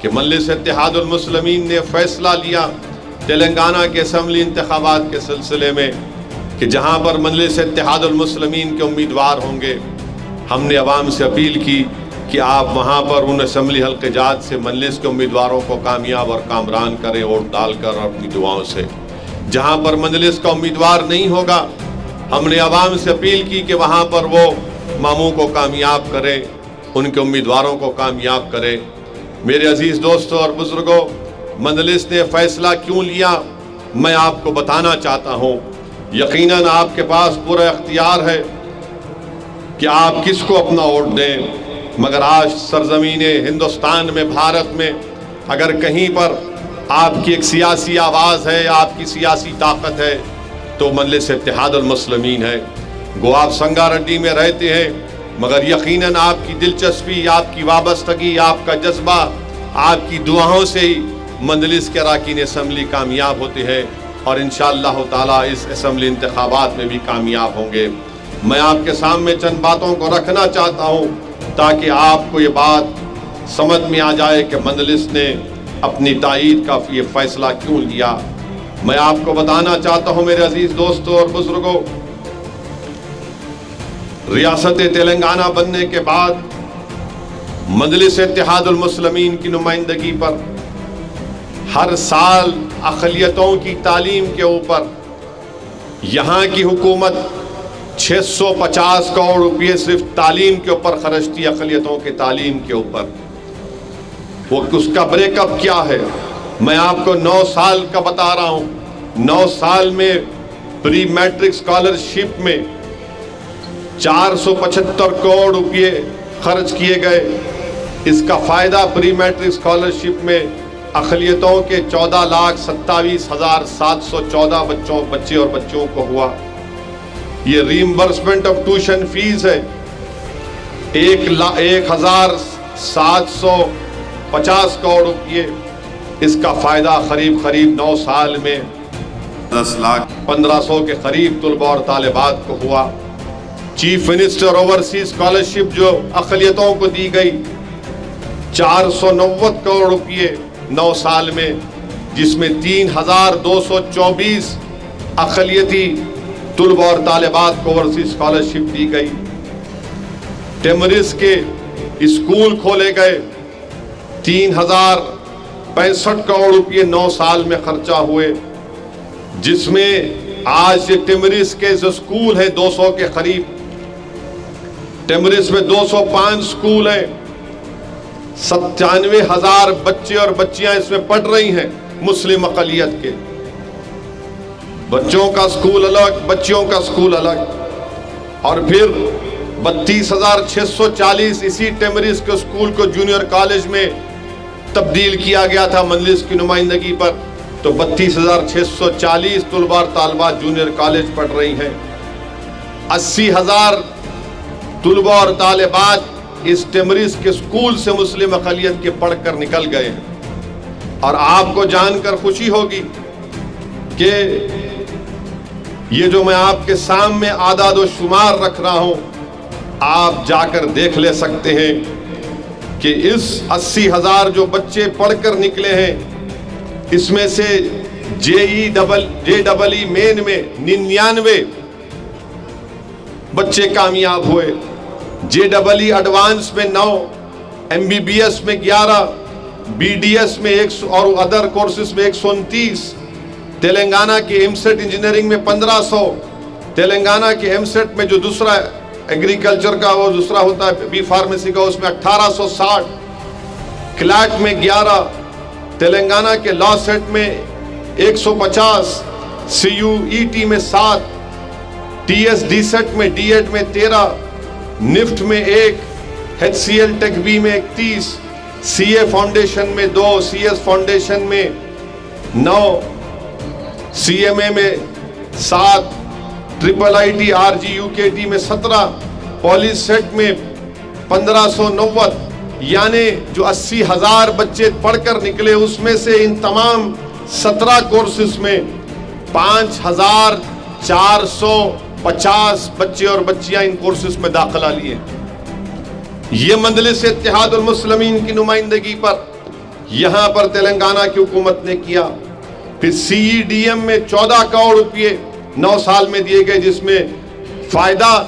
کہ مجلس اتحاد المسلمین نے فیصلہ لیا تلنگانہ کے اسمبلی انتخابات کے سلسلے میں کہ جہاں پر مجلس اتحاد المسلمین کے امیدوار ہوں گے، ہم نے عوام سے اپیل کی کہ آپ وہاں پر ان اسمبلی حلقہ جات سے مجلس کے امیدواروں کو کامیاب اور کامران کریں ووٹ ڈال کر اپنی دعاؤں سے۔ جہاں پر مجلس کا امیدوار نہیں ہوگا، ہم نے عوام سے اپیل کی کہ وہاں پر وہ ماموں کو کامیاب کریں، ان کے امیدواروں کو کامیاب کریں۔ میرے عزیز دوستوں اور بزرگوں، مجلس نے فیصلہ کیوں لیا میں آپ کو بتانا چاہتا ہوں۔ یقیناً آپ کے پاس پورا اختیار ہے کہ آپ کس کو اپنا ووٹ دیں، مگر آج سرزمین ہندوستان میں، بھارت میں، اگر کہیں پر آپ کی ایک سیاسی آواز ہے، آپ کی سیاسی طاقت ہے تو مجلس اتحاد المسلمین ہے۔ گو آپ سنگا ریڈی میں رہتے ہیں، مگر یقیناً آپ کی دلچسپی، آپ کی وابستگی، آپ کا جذبہ، آپ کی دعاؤں سے ہی مجلس کے اراکین اسمبلی کامیاب ہوتے ہیں اور انشاءاللہ تعالیٰ اس اسمبلی انتخابات میں بھی کامیاب ہوں گے۔ میں آپ کے سامنے چند باتوں کو رکھنا چاہتا ہوں تاکہ آپ کو یہ بات سمجھ میں آ جائے کہ مجلس نے اپنی تائید کا یہ فیصلہ کیوں لیا۔ میں آپ کو بتانا چاہتا ہوں میرے عزیز دوستوں اور بزرگوں، ریاست تلنگانہ بننے کے بعد مجلس اتحاد المسلمین کی نمائندگی پر ہر سال اقلیتوں کی تعلیم کے اوپر یہاں کی حکومت 650 کروڑ روپے صرف تعلیم کے اوپر خرچتی، اقلیتوں کے تعلیم کے اوپر۔ وہ اس کا بریک اپ کیا ہے میں آپ کو 9 سال کا بتا رہا ہوں۔ 9 سال میں پری میٹرک اسکالرشپ میں 475 کروڑ روپے خرچ کیے گئے۔ اس کا فائدہ پری میٹرک اسکالرشپ میں اقلیتوں کے 14,27,714 بچے اور بچوں کو ہوا۔ یہ ریمبرسمنٹ آف ٹیوشن فیس ہے 1,750 کروڑ روپے۔ اس کا فائدہ قریب 9 سال میں 10,15,000 کے قریب طلباء اور طالبات کو ہوا۔ چیف منسٹر اوورسیز اسکالرشپ جو اقلیتوں کو دی گئی 490 کروڑ روپے 9 سال میں، جس میں 3,224 اقلیتی طلباء اور طالبات کو اوورسیز اسکالرشپ دی گئی۔ ٹیمرس کے اسکول کھولے گئے، 3,065 کروڑ روپے 9 سال میں خرچہ ہوئے، جس میں آج ٹیمرس کے جو اسکول ہیں 200 کے قریب، ٹیمرس میں 205 اسکول ہیں، 97,000 بچے اور بچیاں اس میں پڑھ رہی ہیں مسلم اقلیت کے۔ بچوں کا اسکول الگ، بچیوں کا اسکول الگ، اور پھر 32,640 اسی ٹیمرس کے اسکول کو جونیئر کالج میں تبدیل کیا گیا تھا مجلس کی نمائندگی پر، تو 32,640 طلباء اور طالبات جونیئر کالج پڑھ رہی ہیں۔ 80,000 طلباء اور طالبات اس ٹیمرس کے اسکول سے مسلم اقلیت کے پڑھ کر نکل گئے ہیں۔ اور آپ کو جان کر خوشی ہوگی کہ یہ جو میں آپ کے سامنے اعداد و شمار رکھ رہا ہوں، آپ جا کر دیکھ لے سکتے ہیں کہ اس 80,000 جو بچے پڑھ کر نکلے ہیں، اس میں سے جے ای مین میں 99 بچے کامیاب ہوئے، جے ای ایڈوانس میں 9، ایم بی بی ایس میں 11، بی ڈی ایس میں 100 اور ادر کورسز میں 129، تلنگانہ کے ایم سیٹ انجینئرنگ میں 1500، تلنگانہ کے ایم سیٹ میں جو دوسرا ایگریکلچر کا وہ دوسرا ہوتا ہے بی فارمیسی کا، اس میں 1860، کلیٹ میں 11، تلنگانہ کے لا سیٹ میں 150، سی یو ای ٹی میں 7، ٹی ایس ڈی سیٹ میں ڈی ایڈ میں 13، نفٹ میں 1، H C L tech B میں 31، سی اے فاؤنڈیشن میں 2، سی ایس فاؤنڈیشن میں 9، سی ایم اے میں 7، triple I T R G U K T میں 17، پولیس سیٹ میں 1590۔ یعنی جو 80,000 بچے پڑھ کر نکلے، اس میں سے ان تمام 17 کورسز میں 5,450 بچے اور بچیاں ان کورسز میں داخلہ لیے۔ یہ مجلس اتحاد المسلمین کی نمائندگی پر یہاں پر تلنگانہ کی حکومت نے کیا. پھر CEDM میں 14 کروڑ روپئے 9 سال میں دیے گئے، جس میں فائدہ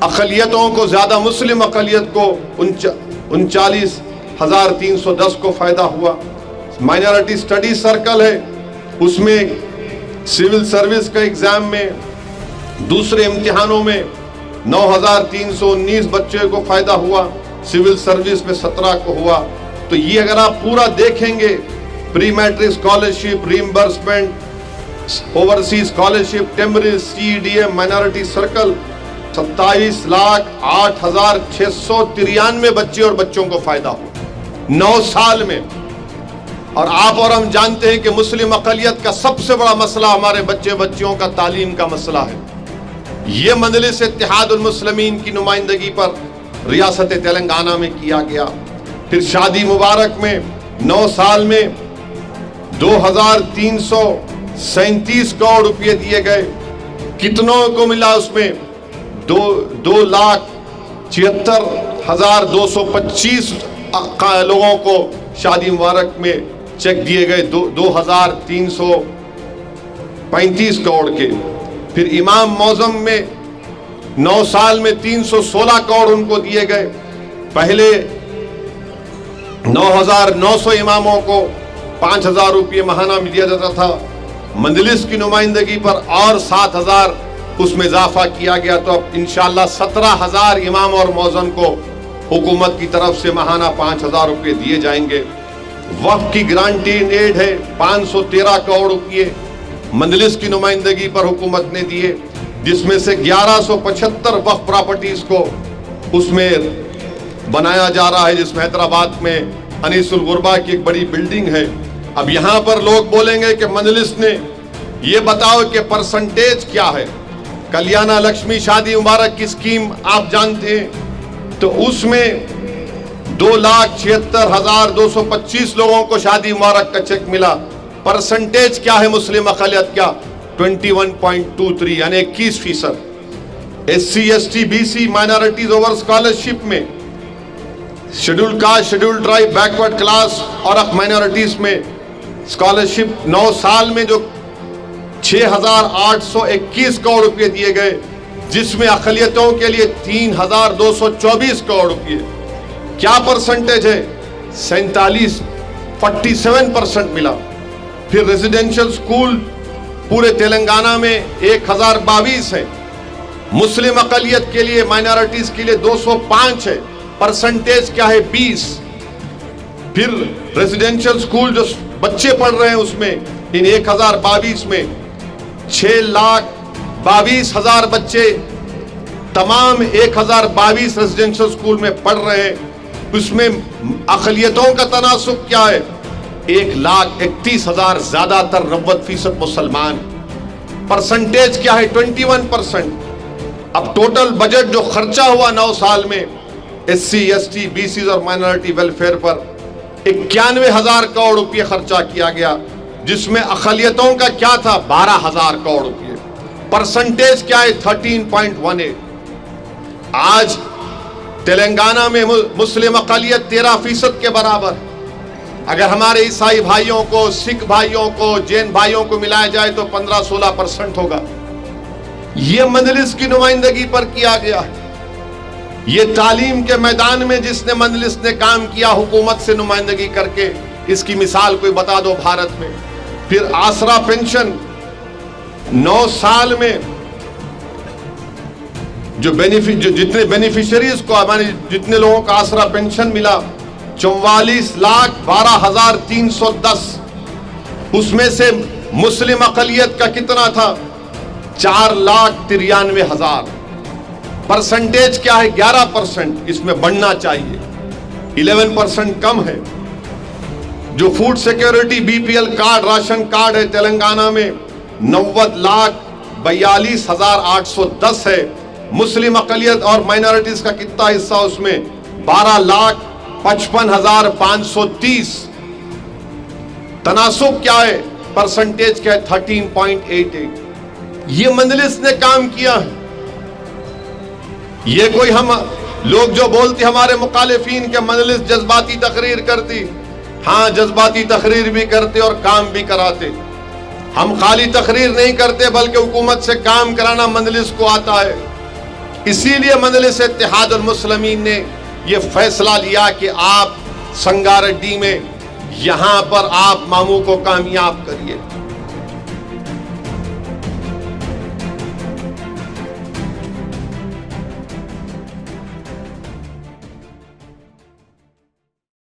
اقلیتوں کو، زیادہ مسلم اقلیت کو 39,310 کو فائدہ ہوا. مائنارٹی اسٹڈی سرکل ہے، اس میں سول سروس کا ایگزام میں دوسرے امتحانوں میں 9,319 بچے کو فائدہ ہوا، سول سروس میں 17 کو ہوا. تو یہ اگر آپ پورا دیکھیں گے، pre matric scholarship, reimbursement, overseas scholarship, temporary, CEDM، minority circle, 27,08,693 بچے اور بچوں کو فائدہ ہوا 9 سال میں. اور آپ اور ہم جانتے ہیں کہ مسلم اقلیت کا سب سے بڑا مسئلہ ہمارے بچوں کا تعلیم کا مسئلہ ہے. یہ مجلس اتحاد المسلمین کی نمائندگی پر ریاست تلنگانہ میں کیا گیا. پھر شادی مبارک میں 9 سال میں 2,337 کروڑ روپئے دیے گئے. کتنوں کو ملا؟ اس میں 2,76,225 لوگوں کو شادی مبارک میں چیک دیے گئے، 2,335 کروڑ کے. پھر امام معظم میں 9 سال میں 316 کروڑ ان کو دیے گئے. پہلے 9,900 اماموں کو 5,000 روپئے ماہانہ میں دیا جاتا تھا. مجلس کی نمائندگی پر اور 7,000 اس میں اضافہ کیا گیا. تو اب انشاءاللہ 17,000 امام اور مؤذن کو حکومت کی طرف سے ماہانہ 5,000 روپئے دیے جائیں گے. وقف کی گرانٹی ایڈ ہے 513 کروڑ روپئے مجلس کی نمائندگی پر حکومت نے دیے، جس میں سے 1175 وقف پراپرٹیز کو اس میں بنایا جا رہا ہے، جس میں حیدرآباد میں انیس الغربا کی ایک بڑی بلڈنگ ہے. اب یہاں پر لوگ بولیں گے کہ مجلس نے یہ بتاؤ کہ پرسنٹیج کیا ہے. کلیانہ لکشمی شادی مبارک کی اسکیم آپ جانتے ہیں، تو اس میں 2,76,225 لوگوں کو شادی مبارک کا چیک ملا. پرسنٹیج کیا ہے مسلم اقلیت کا؟ 21.23 یعنی 21%. SC ST BC minorities over scholarship میں schedule caste, schedule tribe, backward class اور مائنارٹیز میں اسکالرشپ 9 سال میں جو 6,821 کروڑ روپئے دیے گئے، جس میں اقلیتوں کے لیے 3,224 کروڑ روپئے. کیا پرسنٹیج ہے؟ 47% ملا. پھر ریزیڈینشل سکول پورے تلنگانہ میں 1,022 ہیں. مسلم اقلیت کے لیے، مائنارٹیز کے لیے 205 ہے. پرسنٹیج کیا ہے؟ 20. پھر ریزیڈینشل سکول جو بچے پڑھ رہے ہیں اس میں ان 1,022 میں 6,22,000 بچے تمام 1,022 ریزیڈینشل سکول میں پڑھ رہے ہیں. اس میں اقلیتوں کا تناسب کیا ہے؟ 1,31,000 زیادہ تر 90% مسلمان. پرسنٹیج کیا ہے؟ 21%. اب ٹوٹل بجٹ جو خرچہ ہوا 9 سال میں SC ST BC اور مائنارٹی ویلفیئر پر 91,000 کروڑ روپئے خرچہ کیا گیا، جس میں اقلیتوں کا کیا تھا؟ 12,000 کروڑ روپئے. پرسنٹیج کیا ہے؟ 13.18. آج تلنگانہ میں مسلم اقلیت 13% کے برابر. اگر ہمارے عیسائی بھائیوں کو، سکھ بھائیوں کو، جین بھائیوں کو ملایا جائے تو 15-16% ہوگا. یہ مجلس کی نمائندگی پر کیا گیا. یہ تعلیم کے میدان میں جس نے مجلس نے کام کیا حکومت سے نمائندگی کر کے، اس کی مثال کوئی بتا دو بھارت میں. پھر آسرا پینشن 9 سال میں جو جتنے بینیفیشریز کو، ہمارے جتنے لوگوں کا آسرا پینشن ملا 44,12,310. اس میں سے مسلم اقلیت کا کتنا تھا؟ 4,93,000. پرسنٹیج کیا ہے؟ 11%. اس میں بڑھنا چاہیے، 11% کم ہے. جو food security BPL card, ration card ہے تلنگانہ میں 90,42,810 ہے. مسلم اقلیت اور مائنارٹیز کا کتنا حصہ اس میں؟ 12,55,530. تناسب کیا ہے؟ پرسنٹیج کیا ہے؟ 13.88. یہ مجلس نے کام کیا ہے. یہ کوئی ہم لوگ جو بولتے ہمارے مخالفین کے مجلس جذباتی تقریر کرتی، ہاں جذباتی تقریر بھی کرتے اور کام بھی کراتے. ہم خالی تقریر نہیں کرتے بلکہ حکومت سے کام کرانا مجلس کو آتا ہے. اسی لیے مجلس اتحاد المسلمین نے یہ فیصلہ لیا کہ آپ سنگاریڈی میں یہاں پر آپ ماموں کو کامیاب کریے.